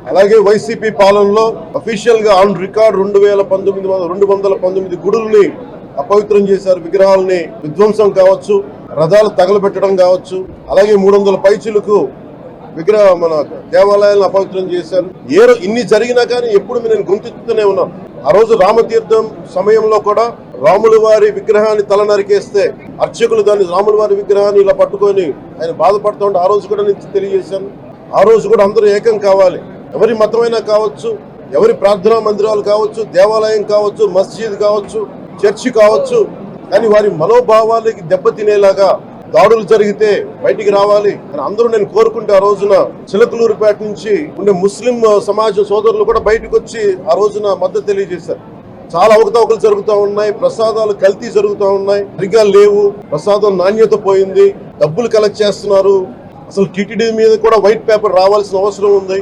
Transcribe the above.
అలాగే వైసీపీ పాలనలో అఫీషియల్ గా ఆన్ రికార్డ్ 219 గుడుల్ని అపవిత్రం చేశారు. విగ్రహాలని విధ్వంసం కావచ్చు, రథాలు తగలబెట్టడం కావచ్చు, అలాగే 300 పైచిలకు మన దేవాలయాలను అపవిత్రం చేశారు. ఇన్ని జరిగినా కానీ ఎప్పుడు నేను గుర్తిస్తూనే ఉన్నాను. ఆ రోజు రామతీర్థం సమయంలో కూడా రాముల వారి విగ్రహాన్ని తల నరికేస్తే అర్చకులు దాన్ని రాముల వారి విగ్రహాన్ని ఇలా పట్టుకొని ఆయన బాధపడుతూ ఉంటే ఆ రోజు కూడా నేను తెలియజేశాను. ఆ రోజు కూడా అందరూ ఏకం కావాలి. ఎవరి మతమైనా కావచ్చు, ఎవరి ప్రార్థనా మందిరాలు కావచ్చు, దేవాలయం కావచ్చు, మస్జిద్ కావచ్చు, చర్చి కావచ్చు, కానీ వారి మనోభావాలకి దెబ్బతినేలాగా దాడులు జరిగితే బయటికి రావాలి అని అందరూ నేను కోరుకుంటే ఆ రోజున చిలకలూరుపేట నుంచి ఉండే ముస్లిం సమాజ సోదరులు కూడా బయటకు వచ్చి ఆ రోజున మద్దతు తెలియజేశారు. చాలా అవకతవకలు జరుగుతూ ఉన్నాయి, ప్రసాదాలు కల్తీ జరుగుతూ ఉన్నాయి, సరిగ్గా లేవు, ప్రసాదం నాణ్యత పోయింది, డబ్బులు కలెక్ట్ చేస్తున్నారు. అసలు టీటీడీ మీద కూడా వైట్ పేపర్ రావాల్సిన అవసరం ఉంది.